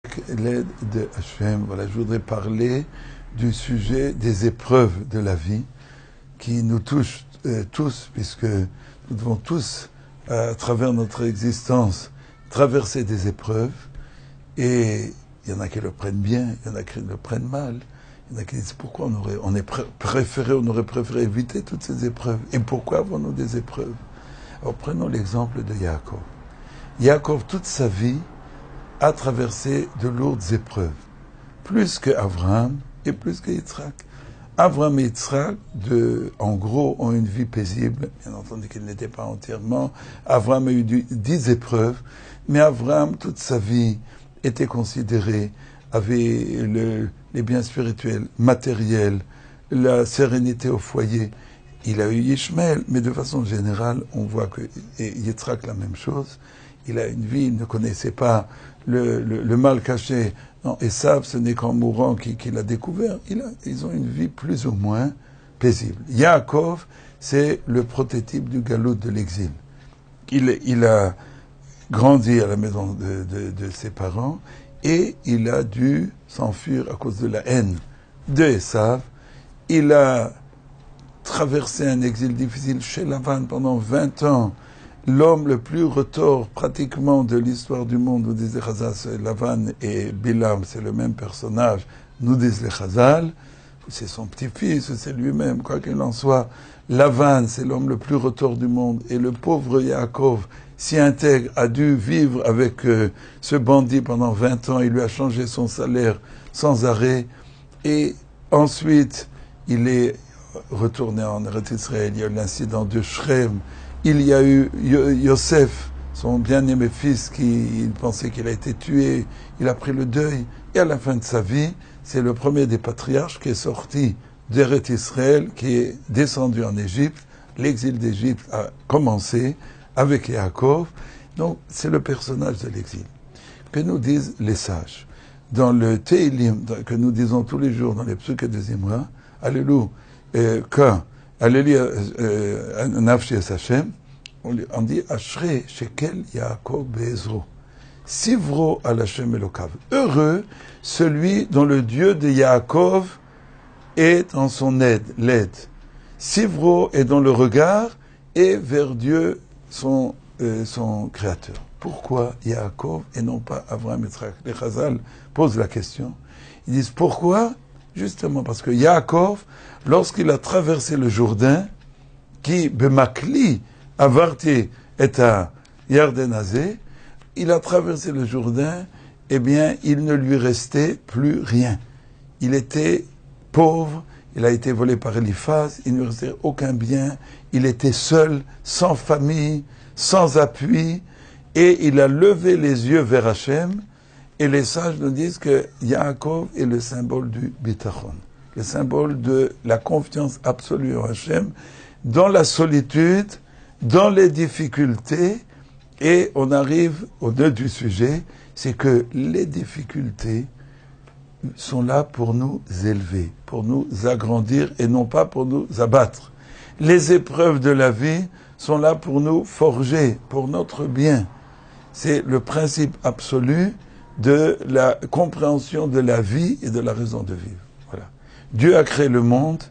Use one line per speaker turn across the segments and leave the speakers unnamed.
Avec l'aide de Hachem, voilà, je voudrais parler du sujet des épreuves de la vie qui nous touchent tous, puisque nous devons tous, à travers notre existence, traverser des épreuves. Et il y en a qui le prennent bien, il y en a qui le prennent mal. Il y en a qui disent pourquoi on aurait préféré éviter toutes ces épreuves. Et pourquoi avons-nous des épreuves? Alors prenons l'exemple de Yaakov. Yaakov, toute sa vie, a traversé de lourdes épreuves, plus que Abraham et plus que Yitzhak. Abraham et Yitzhak, en gros, ont une vie paisible. Bien entendu qu'ils n'étaient pas entièrement. Abraham a eu 10 épreuves, mais Abraham, toute sa vie, était considéré, avait les biens spirituels, matériels, la sérénité au foyer. Il a eu Ishmaël, mais de façon générale, on voit que Yitzhak, la même chose. Il a une vie, il ne connaissait pas le mal caché. Non, Esav, ce n'est qu'en mourant qu'il a découvert. Ils ont une vie plus ou moins paisible. Yaakov, c'est le prototype du galout de l'exil. Il a grandi à la maison de ses parents et il a dû s'enfuir à cause de la haine de Esav. Il a traversé un exil difficile chez Lavan pendant 20 ans. L'homme le plus retors pratiquement de l'histoire du monde, nous disent les Chazal, c'est Lavan et Bilam, c'est le même personnage, nous disent les Chazal, c'est son petit-fils, c'est lui-même, quoi qu'il en soit. Lavan, c'est l'homme le plus retors du monde, et le pauvre Yaakov, si intègre, a dû vivre avec ce bandit pendant 20 ans, il lui a changé son salaire sans arrêt, et ensuite, il est retourné en Eretz Israël, il y a eu l'incident de Shrem. Il y a eu Yosef, son bien-aimé fils, qui pensait qu'il a été tué. Il a pris le deuil. Et à la fin de sa vie, c'est le premier des patriarches qui est sorti d'Eretz Israël, qui est descendu en Égypte. L'exil d'Égypte a commencé avec Yaakov. Donc, c'est le personnage de l'exil. Que nous disent les sages. Dans le Teilim, que nous disons tous les jours dans les psuks de Zimra, Alléluia, quand Alléluia, Nafshi es Hashem, on dit Ashrei shekel Yaakov be'ezro. Sivro al Hashem Elokav. Heureux celui dont le Dieu de Yaakov est en son l'aide. Sivro est dans le regard et vers Dieu, son créateur. Pourquoi Yaakov et non pas Avraham et Yitzhak? Les Chazal posent la question. Ils disent pourquoi? Justement parce que Yaakov, lorsqu'il a traversé le Jourdain, qui bemakli avarti et à Yardenazé, il a traversé le Jourdain, eh bien, il ne lui restait plus rien. Il était pauvre, il a été volé par Eliphaz, il ne lui restait aucun bien, il était seul, sans famille, sans appui, et il a levé les yeux vers Hachem. Et les sages nous disent que Yaakov est le symbole du bitachon, le symbole de la confiance absolue en Hachem, dans la solitude, dans les difficultés. Et on arrive au nœud du sujet, c'est que les difficultés sont là pour nous élever, pour nous agrandir et non pas pour nous abattre. Les épreuves de la vie sont là pour nous forger, pour notre bien. C'est le principe absolu de la compréhension de la vie et de la raison de vivre. Voilà. Dieu a créé le monde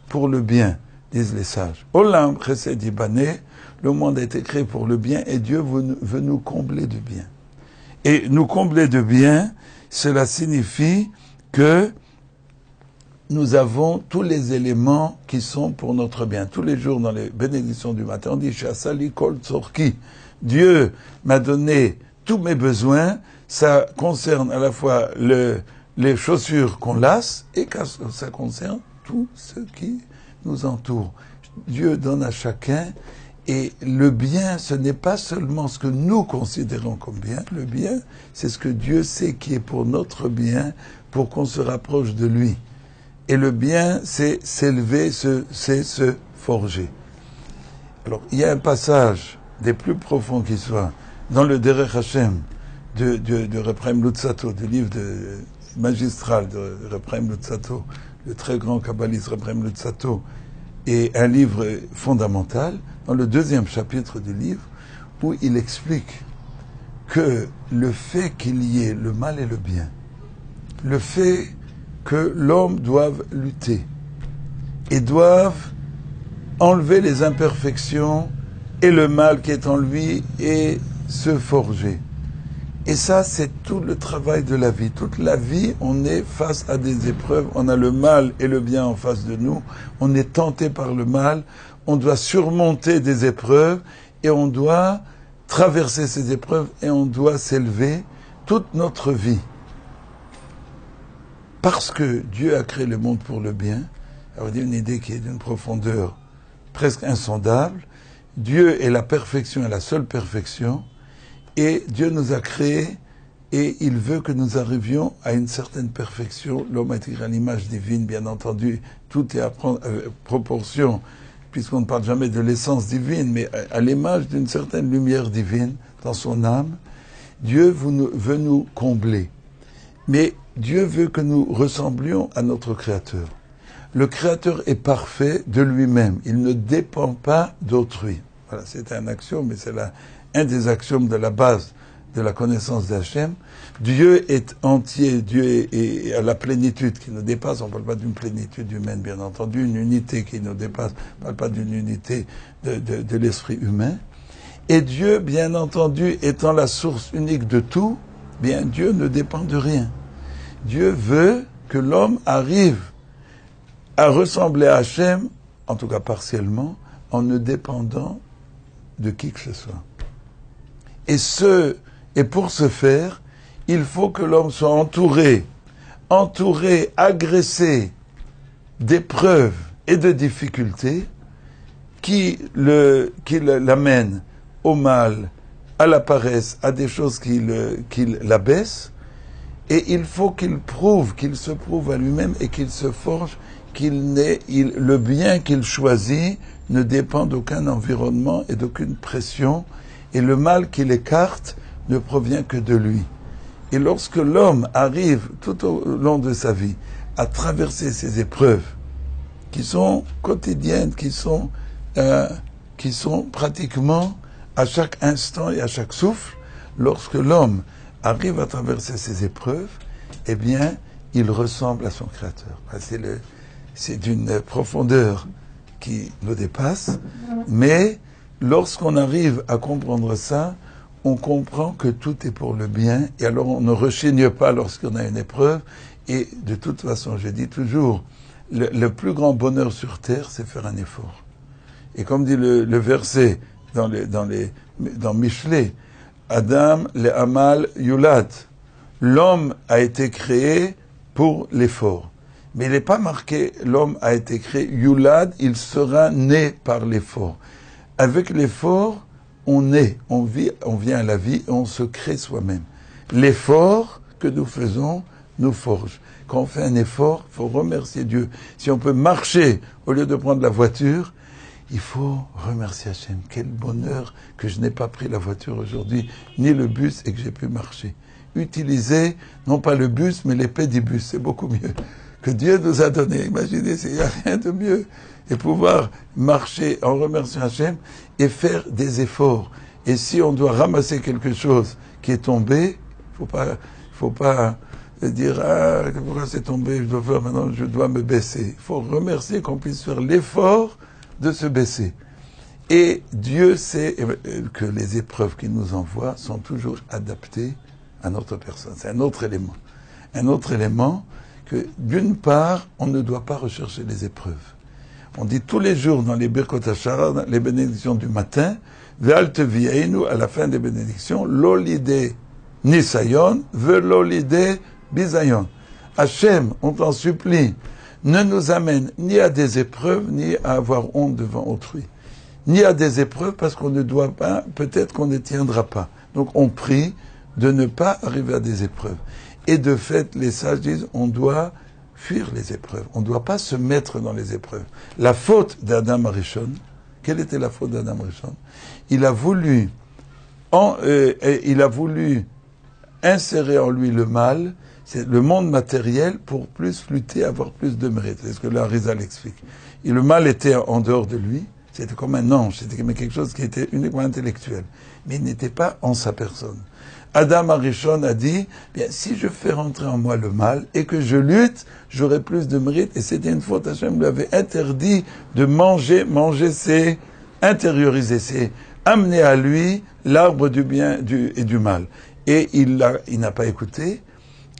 pour le bien, disent les sages. Olam chesed yibaneh, le monde a été créé pour le bien et Dieu veut nous combler de bien. Et nous combler de bien, cela signifie que nous avons tous les éléments qui sont pour notre bien. Tous les jours dans les bénédictions du matin, on dit Shasali kol tzorki. Dieu m'a donné tous mes besoins. Ça concerne à la fois les chaussures qu'on lasse et ça concerne tout ce qui nous entoure. Dieu donne à chacun et le bien, ce n'est pas seulement ce que nous considérons comme bien. Le bien, c'est ce que Dieu sait qui est pour notre bien, pour qu'on se rapproche de lui. Et le bien, c'est s'élever, c'est se forger. Alors, il y a un passage des plus profonds qui soit dans le Derech Hashem, de Reb Chaim Luzzatto, du livre magistral de Reb Chaim Luzzatto, le très grand kabbaliste Reb Chaim Luzzatto, et un livre fondamental, dans le 2e chapitre du livre, où il explique que le fait qu'il y ait le mal et le bien, le fait que l'homme doive lutter et doive enlever les imperfections et le mal qui est en lui et se forger. Et ça, c'est tout le travail de la vie. Toute la vie, on est face à des épreuves, on a le mal et le bien en face de nous, on est tenté par le mal, on doit surmonter des épreuves et on doit traverser ces épreuves et on doit s'élever toute notre vie. Parce que Dieu a créé le monde pour le bien, alors il y a une idée qui est d'une profondeur presque insondable. Dieu est la perfection, est la seule perfection, et Dieu nous a créés et il veut que nous arrivions à une certaine perfection. L'homme a été créé à l'image divine, bien entendu, tout est à prendre proportion, puisqu'on ne parle jamais de l'essence divine, mais à l'image d'une certaine lumière divine dans son âme. Dieu veut nous combler. Mais Dieu veut que nous ressemblions à notre Créateur. Le Créateur est parfait de lui-même. Il ne dépend pas d'autrui. Voilà, c'est un axiome, mais c'est un des axiomes de la base de la connaissance d'Hachem. Dieu est entier, Dieu est à la plénitude qui nous dépasse. On ne parle pas d'une plénitude humaine, bien entendu, une unité qui nous dépasse. On ne parle pas d'une unité de l'esprit humain. Et Dieu, bien entendu, étant la source unique de tout, bien Dieu ne dépend de rien. Dieu veut que l'homme arrive à ressembler à Hachem, en tout cas partiellement, en ne dépendant de qui que ce soit. Et pour ce faire, il faut que l'homme soit entouré, agressé d'épreuves et de difficultés qui l'amènent au mal, à la paresse, à des choses qui l'abaissent. Et il faut qu'il se prouve à lui-même et qu'il se forge le bien qu'il choisit ne dépend d'aucun environnement et d'aucune pression, et le mal qu'il écarte ne provient que de lui. Et lorsque l'homme arrive tout au long de sa vie à traverser ces épreuves qui sont quotidiennes, qui sont pratiquement à chaque instant et à chaque souffle, lorsque l'homme arrive à traverser ces épreuves, eh bien, il ressemble à son Créateur. C'est d'une profondeur qui nous dépasse, mais lorsqu'on arrive à comprendre ça, on comprend que tout est pour le bien, et alors on ne rechigne pas lorsqu'on a une épreuve, et de toute façon, je dis toujours, le plus grand bonheur sur terre, c'est faire un effort. Et comme dit le verset dans Michelet, Adam le Amal Yulad, l'homme a été créé pour l'effort. Mais il n'est pas marqué, l'homme a été créé, Yulad, il sera né par l'effort. Avec l'effort, on est, on vient à la vie et on se crée soi-même. L'effort que nous faisons nous forge. Quand on fait un effort, il faut remercier Dieu. Si on peut marcher au lieu de prendre la voiture, il faut remercier Hachem. Quel bonheur que je n'ai pas pris la voiture aujourd'hui, ni le bus, et que j'ai pu marcher. Utiliser, non pas le bus, mais les pédibus, c'est beaucoup mieux. Que Dieu nous a donné. Imaginez, il n'y a rien de mieux. Et pouvoir marcher en remerciant Hachem et faire des efforts. Et si on doit ramasser quelque chose qui est tombé, faut pas dire, pourquoi c'est tombé, maintenant je dois me baisser. Il faut remercier qu'on puisse faire l'effort de se baisser. Et Dieu sait que les épreuves qu'il nous envoie sont toujours adaptées à notre personne. C'est un autre élément. Un autre élément que, d'une part, on ne doit pas rechercher les épreuves. On dit tous les jours dans les Birkot HaShara, les bénédictions du matin, Ve'al tevi'einu, à la fin des bénédictions, l'olide nisayon, ve'lolide bisayon. Hachem, on t'en supplie, ne nous amène ni à des épreuves, ni à avoir honte devant autrui. Ni à des épreuves, parce qu'on ne doit pas, peut-être qu'on ne tiendra pas. Donc on prie de ne pas arriver à des épreuves. Et de fait, les sages disent, on doit fuir les épreuves. On ne doit pas se mettre dans les épreuves. La faute d'Adam Arishon, quelle était la faute d'Adam Arishon? Il a voulu insérer en lui le mal, c'est le monde matériel, pour plus lutter, avoir plus de mérite. C'est ce que l'Arizal explique. Et le mal était en dehors de lui, c'était comme un ange, c'était comme quelque chose qui était uniquement intellectuel, mais il n'était pas en sa personne. Adam Arishon a dit, bien, si je fais rentrer en moi le mal et que je lutte, j'aurai plus de mérite. Et c'était une faute. Hachem lui avait interdit de manger. Manger, c'est intérioriser, c'est amener à lui l'arbre du bien et du mal. Et il n'a pas écouté.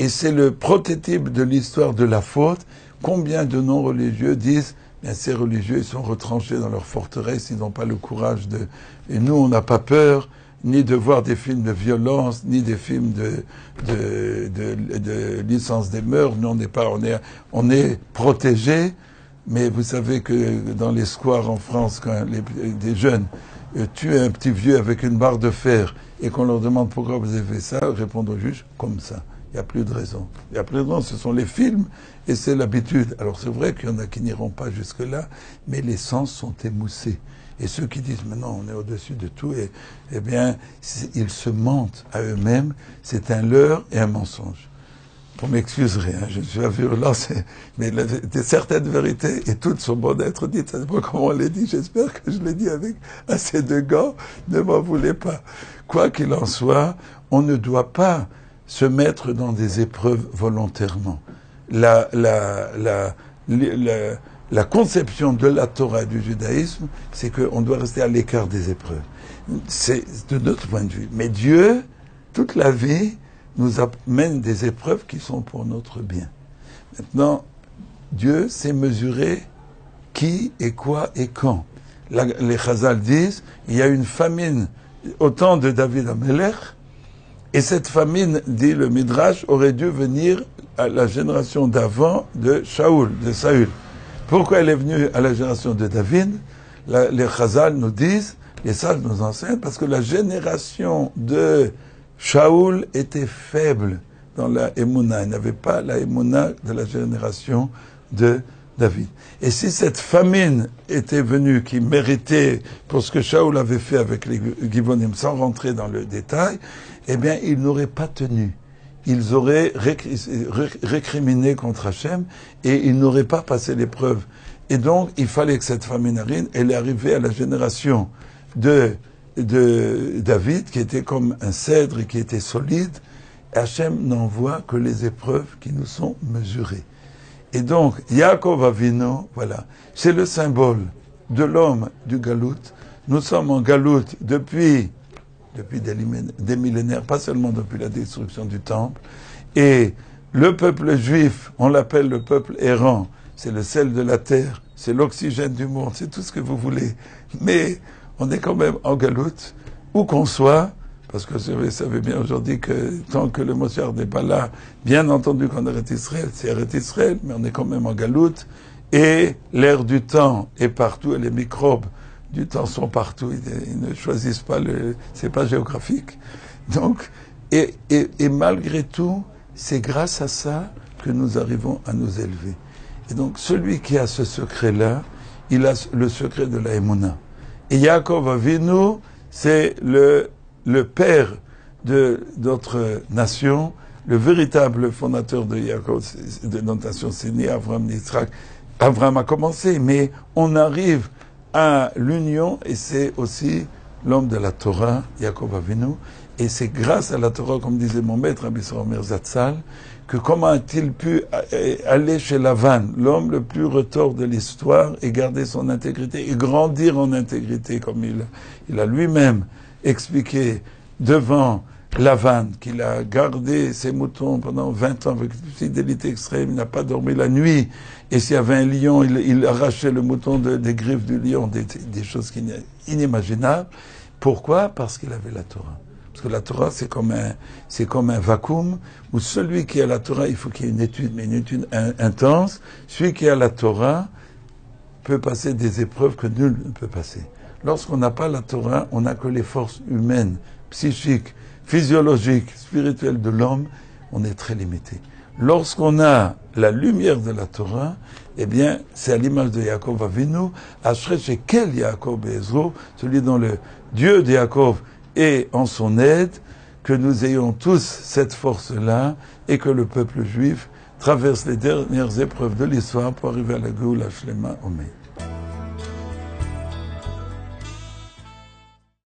Et c'est le prototype de l'histoire de la faute. Combien de non-religieux disent, bien, ces religieux, ils sont retranchés dans leur forteresse, ils n'ont pas le courage de... Et nous, on n'a pas peur ni de voir des films de violence, ni des films de licence des mœurs. Nous, on est protégés, mais vous savez que dans les squares en France, quand des jeunes tuent un petit vieux avec une barre de fer et qu'on leur demande pourquoi vous avez fait ça, répondent au juge comme ça. Il n'y a plus de raison. Il n'y a plus de raison, ce sont les films et c'est l'habitude. Alors c'est vrai qu'il y en a qui n'iront pas jusque-là, mais les sens sont émoussés. Et ceux qui disent, mais non, on est au-dessus de tout, eh bien, ils se mentent à eux-mêmes. C'est un leurre et un mensonge. Vous m'excuserez, je suis virulent, mais certaines vérités, et toutes sont bonnes à être dites, ça dépend comment on les dit, j'espère que je les dis avec assez de gants, ne m'en voulez pas. Quoi qu'il en soit, on ne doit pas se mettre dans des épreuves volontairement. La conception de la Torah et du judaïsme, c'est qu'on doit rester à l'écart des épreuves. C'est de notre point de vue. Mais Dieu, toute la vie, nous amène des épreuves qui sont pour notre bien. Maintenant, Dieu sait mesurer qui et quoi et quand. Les Chazal disent, il y a une famine au temps de David Amelech, et cette famine, dit le Midrash, aurait dû venir à la génération d'avant de Saül. Pourquoi elle est venue à la génération de David? Les Chazal nous disent, les sages nous enseignent, parce que la génération de Shaoul était faible dans la Emouna. Il n'avait pas la Emouna de la génération de David. Et si cette famine était venue, qui méritait pour ce que Shaoul avait fait avec les Givonim, sans rentrer dans le détail, eh bien, ils n'auraient pas tenu. Ils auraient récriminé contre Hachem et ils n'auraient pas passé l'épreuve. Et donc, il fallait que cette famine arrive. Elle est arrivée à la génération de David, qui était comme un cèdre et qui était solide. Hachem n'envoie que les épreuves qui nous sont mesurées. Et donc, Yaakov Avinu, voilà, c'est le symbole de l'homme du Galout. Nous sommes en Galout depuis des millénaires, pas seulement depuis la destruction du temple. Et le peuple juif, on l'appelle le peuple errant, c'est le sel de la terre, c'est l'oxygène du monde, c'est tout ce que vous voulez. Mais on est quand même en galoute, où qu'on soit, parce que vous savez bien aujourd'hui que tant que le Moshiach n'est pas là, bien entendu qu'on arrête Israël, c'est arrête Israël, mais on est quand même en galoute, et l'air du temps est partout, et les microbes du temps sont partout, ils ne choisissent pas c'est pas géographique. Donc, et malgré tout, c'est grâce à ça que nous arrivons à nous élever. Et donc, celui qui a ce secret-là, il a le secret de la Emouna. Et Yaakov Avinu, c'est le père de notre nation, le véritable fondateur de Yaakov, de notre nation, c'est né Abraham, Yitzhak. Abraham a commencé, mais on arrive à l'union, et c'est aussi l'homme de la Torah, Yaakov Avinu, et c'est grâce à la Torah, comme disait mon maître, Rabbi Omer Zatzal, que comment a-t-il pu aller chez Lavan, l'homme le plus retors de l'histoire, et garder son intégrité, et grandir en intégrité, comme il a lui-même expliqué devant Lavan, qu'il a gardé ses moutons pendant 20 ans avec une fidélité extrême, il n'a pas dormi la nuit, et s'il y avait un lion, il arrachait le mouton des griffes du lion, des choses inimaginables. Pourquoi? Parce qu'il avait la Torah. Parce que la Torah, c'est comme un vacuum, où celui qui a la Torah, il faut qu'il y ait une étude, mais une étude intense. Celui qui a la Torah peut passer des épreuves que nul ne peut passer. Lorsqu'on n'a pas la Torah, on n'a que les forces humaines, psychiques, physiologiques, spirituelles de l'homme, on est très limité. Lorsqu'on a la lumière de la Torah, eh bien, c'est à l'image de Yaakov Avinu, Ashrei Shekel Yaakov Be'ezro, celui dont le Dieu de Yaakov est en son aide, que nous ayons tous cette force-là, et que le peuple juif traverse les dernières épreuves de l'histoire pour arriver à la Géoula Shlema Omer.